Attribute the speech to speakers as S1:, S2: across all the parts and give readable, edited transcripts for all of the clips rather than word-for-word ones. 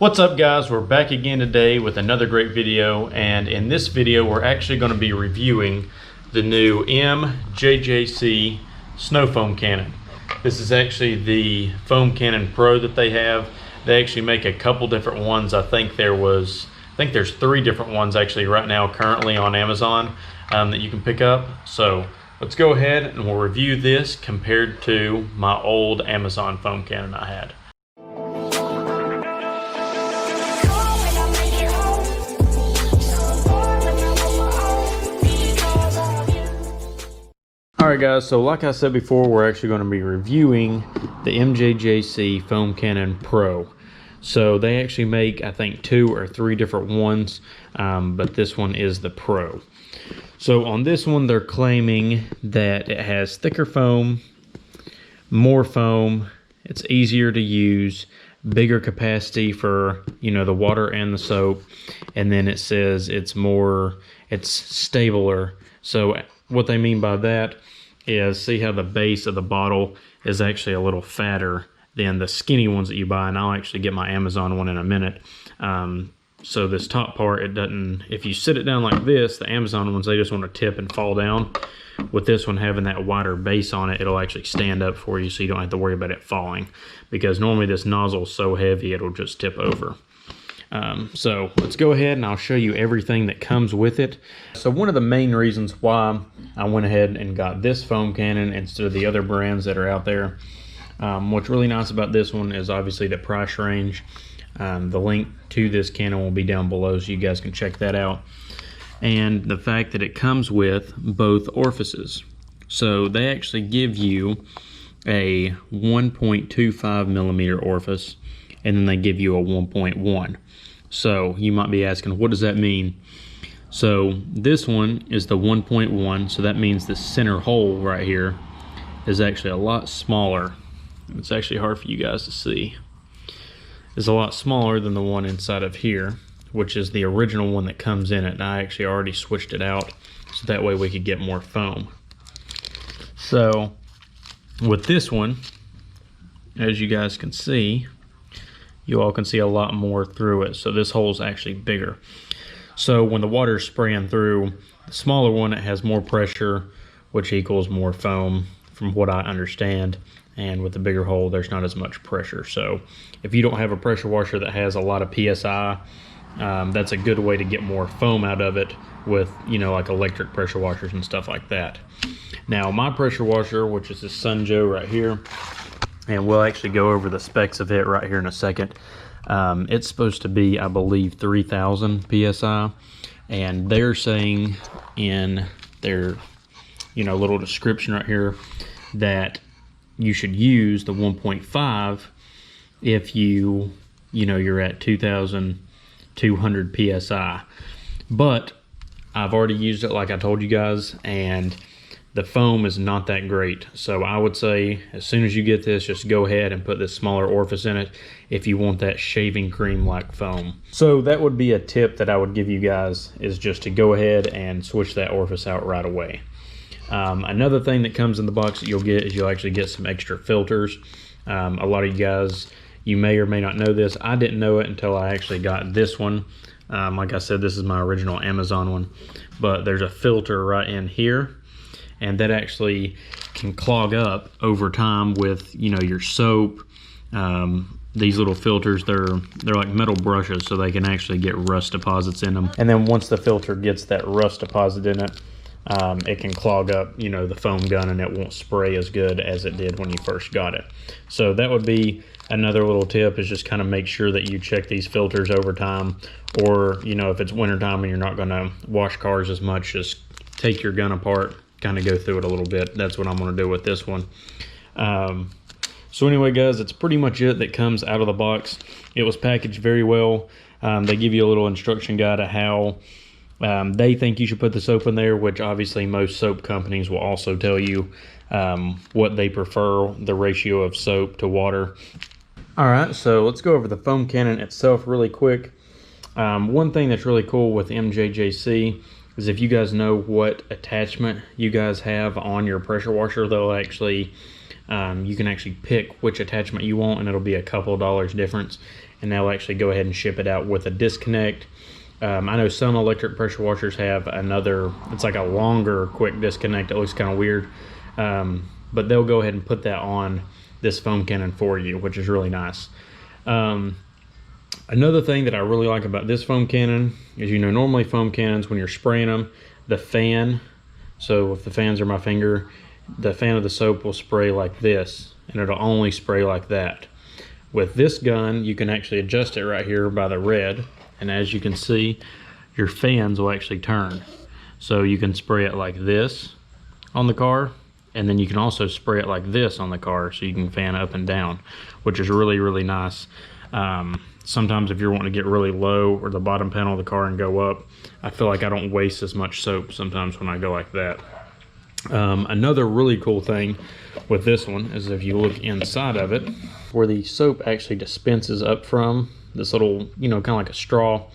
S1: What's up guys, we're back again today with another great video, and in this video we're actually going to be reviewing the new MJJC snow foam cannon. This is actually the foam cannon pro that they have. They actually make a couple different ones. I think there's 3 different ones actually right now currently on Amazon that you can pick up. So let's go ahead and we'll review this compared to my old Amazon foam cannon I had. Alright guys, so like I said before, we're actually going to be reviewing the MJJC Foam Cannon Pro. So they actually make, I think, 2 or 3 different ones, but this one is the Pro. So on this one, they're claiming that it has thicker foam, more foam, it's easier to use, bigger capacity for, the water and the soap, and then it says it's stabler. So what they mean by that is, see how the base of the bottle is actually a little fatter than the skinny ones that you buy, and I'll actually get my Amazon one in a minute. So this top part, it doesn't, if you sit it down like this, the Amazon ones, they just want to tip and fall down. With this one having that wider base on it, it'll actually stand up for you so you don't have to worry about it falling, because normally this nozzle is so heavy it'll just tip over. So let's go ahead and I'll show you everything that comes with it. So one of the main reasons why I went ahead and got this foam cannon instead of the other brands that are out there, what's really nice about this one is obviously the price range. The link to this cannon will be down below so you guys can check that out. And the fact that it comes with both orifices. So they actually give you a 1.25 millimeter orifice, and then they give you a 1.1. So you might be asking, what does that mean? So this one is the 1.1, so that means the center hole right here is actually a lot smaller. It's actually hard for you guys to see. It's a lot smaller than the one inside of here, which is the original one that comes in it. And I actually already switched it out so that way we could get more foam. So with this one, as you guys can see, you all can see a lot more through it. So this hole is actually bigger. So when the water is spraying through, the smaller one, it has more pressure, which equals more foam from what I understand. And with the bigger hole, there's not as much pressure. So if you don't have a pressure washer that has a lot of PSI, that's a good way to get more foam out of it with, like electric pressure washers and stuff like that. Now my pressure washer, which is this Sunjo right here, and we'll actually go over the specs of it right here in a second. It's supposed to be, I believe, 3,000 PSI, and they're saying in their, little description right here that you should use the 1.5 if you're at 2,200 PSI. But I've already used it like I told you guys, and the foam is not that great. So I would say as soon as you get this, just go ahead and put this smaller orifice in it if you want that shaving cream like foam. So that would be a tip that I would give you guys, is just to go ahead and switch that orifice out right away. Another thing that comes in the box that you'll get is you'll actually get some extra filters. A lot of you guys, you may or may not know this. I didn't know it until I actually got this one. Like I said, this is my original Amazon one, but there's a filter right in here, and that actually can clog up over time with, your soap. These little filters, they're like metal brushes, so they can actually get rust deposits in them. And then once the filter gets that rust deposit in it, it can clog up, the foam gun, and it won't spray as good as it did when you first got it. So that would be another little tip, is just kind of make sure that you check these filters over time. Or, if it's wintertime and you're not going to wash cars as much, just take your gun apart, kind of go through it a little bit. That's what I'm going to do with this one. So anyway guys, that's pretty much it that comes out of the box. It was packaged very well. They give you a little instruction guide of how they think you should put the soap in there, which obviously most soap companies will also tell you what they prefer, the ratio of soap to water. Alright, so let's go over the foam cannon itself really quick. One thing that's really cool with MJJC is if you guys know what attachment you guys have on your pressure washer, they'll actually, you can actually pick which attachment you want, and it'll be a couple dollars difference. and they'll actually go ahead and ship it out with a disconnect. I know some electric pressure washers have another, it's like a longer quick disconnect. It looks kind of weird, but they'll go ahead and put that on this foam cannon for you, which is really nice. Another thing that I really like about this foam cannon is, you know, normally foam cannons, when you're spraying them, the fan, so if the fans are my finger, the fan of the soap will spray like this, and it'll only spray like that. With this gun, you can actually adjust it right here by the red, and as you can see, your fans will actually turn. So you can spray it like this on the car, and then you can also spray it like this on the car, so you can fan up and down, which is really, really nice. Sometimes if you're wanting to get really low or the bottom panel of the car and go up, I feel like I don't waste as much soap sometimes when I go like that. Another really cool thing with this one is if you look inside of it, where the soap actually dispenses up from, this little, you know, kind of like a straw,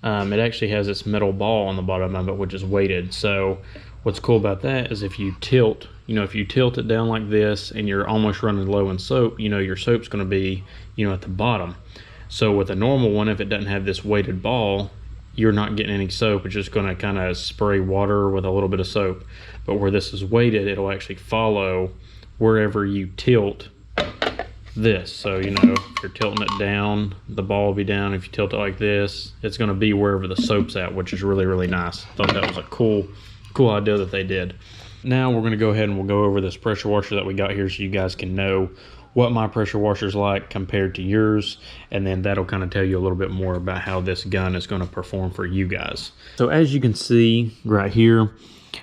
S1: it actually has this metal ball on the bottom of it, which is weighted. So what's cool about that is if you tilt, you know, if you tilt it down like this and you're almost running low in soap, you know, your soap's going to be, you know, at the bottom. So with a normal one, if it doesn't have this weighted ball, you're not getting any soap. It's just going to kind of spray water with a little bit of soap. But where this is weighted, it'll actually follow wherever you tilt this. So, you know, if you're tilting it down, the ball will be down. If you tilt it like this, it's going to be wherever the soap's at, which is really, really nice. Thought that was a cool idea that they did. Now we're going to go ahead and we'll go over this pressure washer that we got here so you guys can know what my pressure washer is like compared to yours, and then that'll kind of tell you a little bit more about how this gun is going to perform for you guys. So as you can see right here,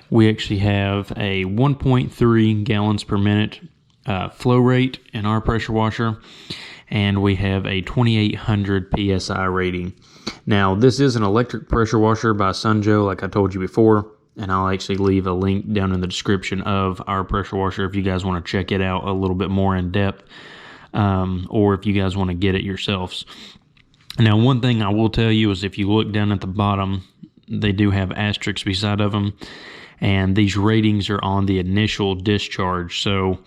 S1: we actually have a 1.3 gallons per minute flow rate in our pressure washer, and we have a 2800 PSI rating. Now this is an electric pressure washer by Sunjo, like I told you before, and I'll actually leave a link down in the description of our pressure washer if you guys want to check it out a little bit more in depth, or if you guys want to get it yourselves. Now one thing I will tell you is if you look down at the bottom, they do have asterisks beside of them, and these ratings are on the initial discharge. So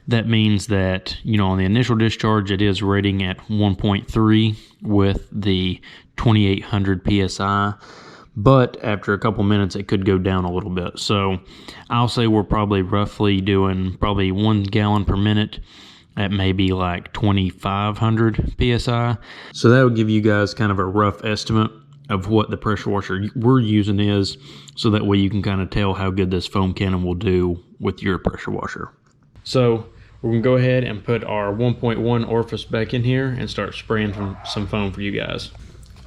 S1: that means that, you know, on the initial discharge it is rating at 1.3 with the 2800 PSI. But after a couple minutes, it could go down a little bit. So I'll say we're probably roughly doing 1 gallon per minute at maybe like 2500 PSI. So that will give you guys kind of a rough estimate of what the pressure washer we're using is, so that way you can kind of tell how good this foam cannon will do with your pressure washer. So we're going to go ahead and put our 1.1 Orifice back in here and start spraying some foam for you guys.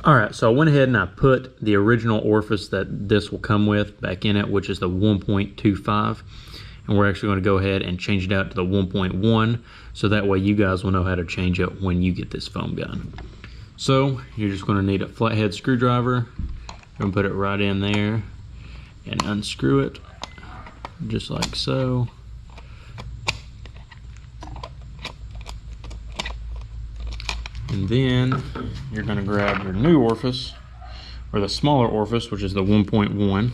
S1: Alright, so I went ahead and I put the original Orifice that this will come with back in it, which is the 1.25. And we're actually going to go ahead and change it out to the 1.1, so that way you guys will know how to change it when you get this foam gun. So you're just going to need a flathead screwdriver. You're going to put it right in there and unscrew it, just like so. And then you're going to grab your new Orifice, or the smaller Orifice, which is the 1.1,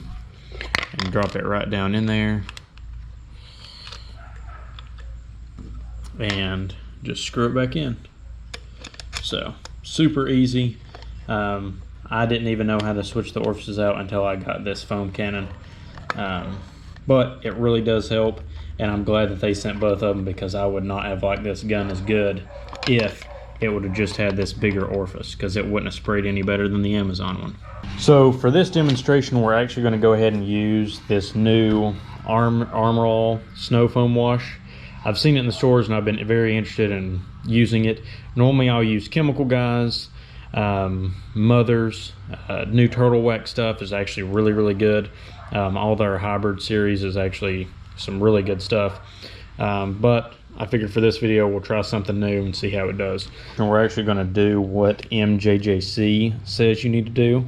S1: and drop it right down in there. And just screw it back in. So, super easy. I didn't even know how to switch the orifices out until I got this foam cannon. But it really does help, and I'm glad that they sent both of them, because I would not have liked this gun as good if it would have just had this bigger orifice, because it wouldn't have sprayed any better than the Amazon one. So for this demonstration, we're actually going to go ahead and use this new Armor All Snow Foam Wash. I've seen it in the stores and I've been very interested in using it. Normally I'll use Chemical Guys, Mothers, new Turtle Wax stuff is actually really, really good. All their hybrid series is actually some really good stuff. But I figured for this video we'll try something new and see how it does. And we're actually going to do what MJJC says you need to do.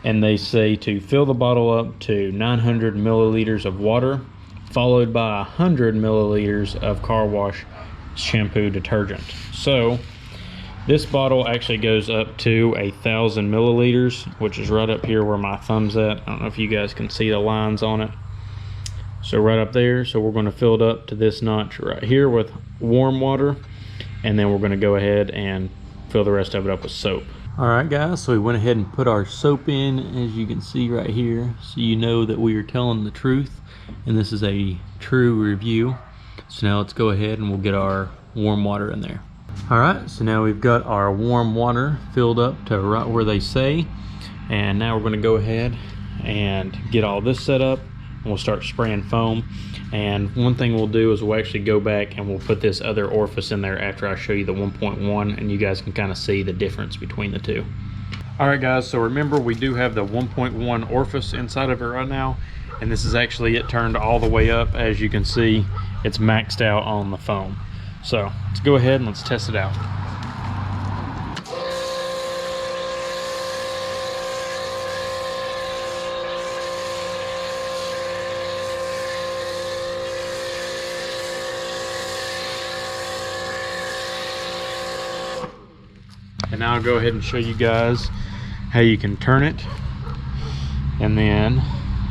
S1: And they say to fill the bottle up to 900 milliliters of water, followed by 100 milliliters of car wash shampoo detergent. So this bottle actually goes up to 1,000 milliliters, which is right up here where my thumb's at. I don't know if you guys can see the lines on it. So right up there. So we're going to fill it up to this notch right here with warm water, and then we're going to go ahead and fill the rest of it up with soap. All right guys, so we went ahead and put our soap in, as you can see right here, so you know that we are telling the truth and this is a true review. So now let's go ahead and we'll get our warm water in there. All right, so now we've got our warm water filled up to right where they say, and now we're going to go ahead and get all this set up and we'll start spraying foam. And one thing we'll do is we'll actually go back and we'll put this other orifice in there after I show you the 1.1, and you guys can kind of see the difference between the two. All right guys, so remember we do have the 1.1 orifice inside of it right now, and this is actually it turned all the way up. As you can see, it's maxed out on the foam. So let's go ahead and let's test it out. And now I'll go ahead and show you guys how you can turn it, and then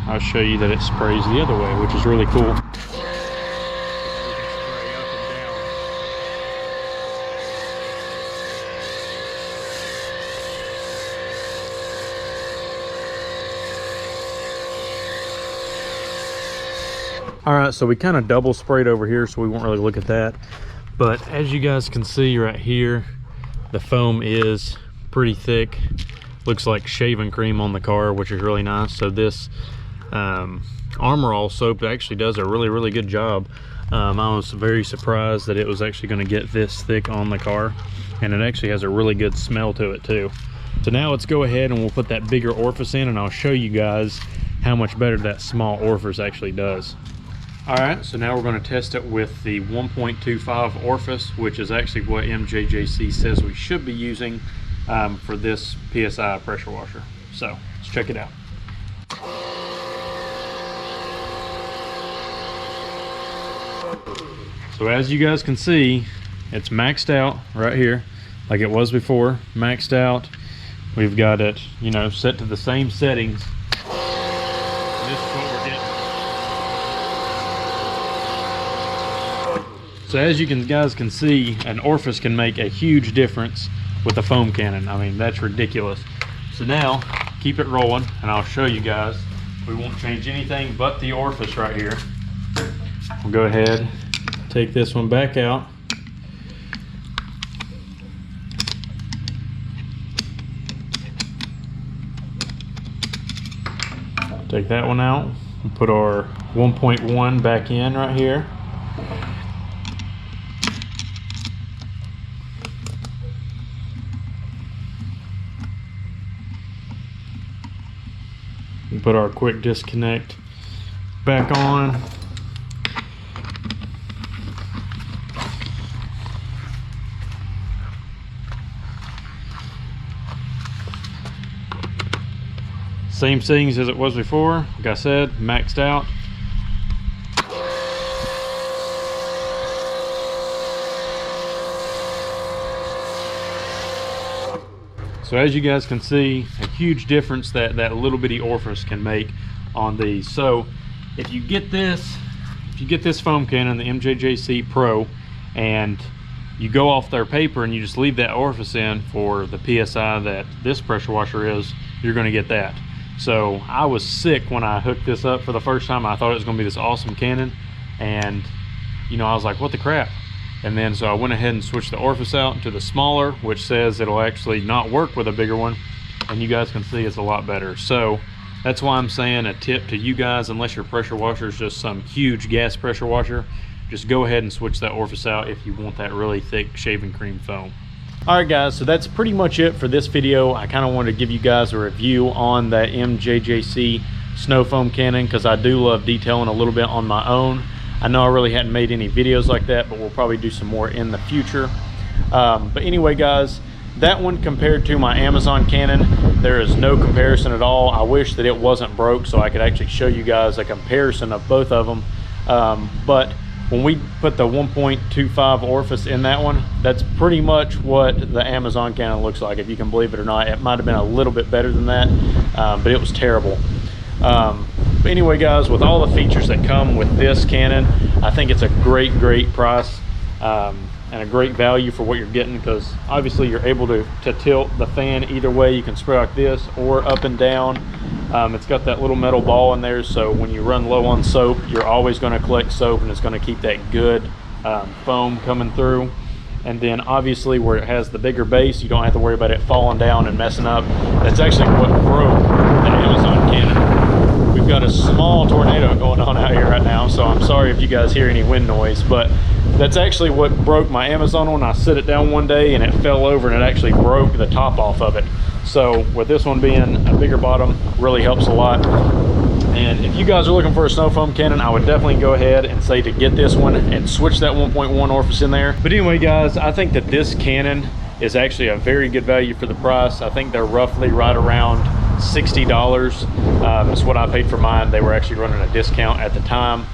S1: I'll show you that it sprays the other way, which is really cool. All right, so we kind of double sprayed over here, so we won't really look at that. But as you guys can see right here, the foam is pretty thick. Looks like shaving cream on the car, which is really nice. So this Armor All soap actually does a really good job. I was very surprised that it was actually going to get this thick on the car, and it actually has a really good smell to it too. So now let's go ahead and we'll put that bigger orifice in, and I'll show you guys how much better that small orifice actually does. All right, so now we're going to test it with the 1.25 orifice, which is actually what MJJC says we should be using for this PSI pressure washer. So let's check it out. So as you guys can see, it's maxed out right here like it was before, maxed out. We've got it, you know, set to the same settings. And this is what we're getting. So as you guys can see, an orifice can make a huge difference with a foam cannon. I mean, that's ridiculous. So now, keep it rolling, and I'll show you guys. We won't change anything but the orifice right here. We'll go ahead, take this one back out. Take that one out and put our 1.1 back in right here. And put our quick disconnect back on. Same settings as it was before, like I said, maxed out. So as you guys can see, a huge difference that little bitty orifice can make on these. So if you get this foam cannon, the MJJC Pro, and you go off their paper and you just leave that orifice in for the PSI that this pressure washer is, you're going to get that. So I was sick when I hooked this up for the first time. I thought it was going to be this awesome cannon, and you know, I was like, what the crap? And then so I went ahead and switched the orifice out to the smaller, which says it'll actually not work with a bigger one, and you guys can see it's a lot better. So that's why I'm saying a tip to you guys, unless your pressure washer is just some huge gas pressure washer, just go ahead and switch that orifice out if you want that really thick shaving cream foam. All right guys, so that's pretty much it for this video. I kind of wanted to give you guys a review on that MJJC snow foam cannon, because I do love detailing a little bit on my own. I know I really hadn't made any videos like that, but we'll probably do some more in the future. But anyway guys, that one compared to my Amazon cannon, there is no comparison at all. I wish that it wasn't broke so I could actually show you guys a comparison of both of them. But when we put the 1.25 orifice in that one, that's pretty much what the Amazon cannon looks like, if you can believe it or not. It might have been a little bit better than that, but it was terrible. But anyway guys, with all the features that come with this cannon, I think it's a great price. and a great value for what you're getting, because obviously you're able to tilt the fan either way. You can spray like this or up and down. It's got that little metal ball in there, so when you run low on soap, you're always going to collect soap, and it's going to keep that good foam coming through. And then obviously where it has the bigger base, you don't have to worry about it falling down and messing up. That's actually what broke the Amazon cannon. We've got a small tornado going on out here right now, so I'm sorry if you guys hear any wind noise, but that's actually what broke my Amazon one. I set it down one day and it fell over, and it actually broke the top off of it. So with this one being a bigger bottom, really helps a lot. And if you guys are looking for a snow foam cannon, I would definitely go ahead and say to get this one and switch that 1.1 orifice in there. But anyway, guys, I think that this cannon is actually a very good value for the price. I think they're roughly right around $60. That's what I paid for mine. They were actually running a discount at the time.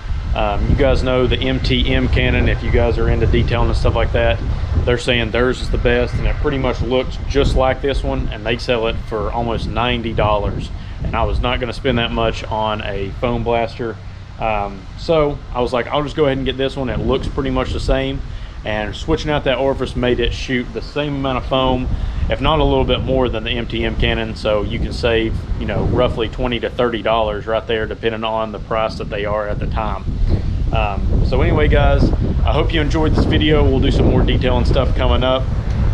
S1: You guys know the MTM cannon. If you guys are into detailing and stuff like that, they're saying theirs is the best, and it pretty much looks just like this one, and they sell it for almost $90. And I was not going to spend that much on a foam blaster, so I was like, I'll just go ahead and get this one. It looks pretty much the same, and switching out that orifice made it shoot the same amount of foam, if not a little bit more than the MTM cannon. So you can save, you know, roughly $20 to $30 right there, depending on the price that they are at the time. So anyway, guys, I hope you enjoyed this video. We'll do some more detailing stuff coming up.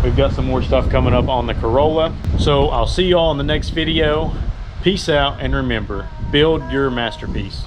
S1: We've got some more stuff coming up on the Corolla. So I'll see you all in the next video. Peace out, and remember, build your masterpiece.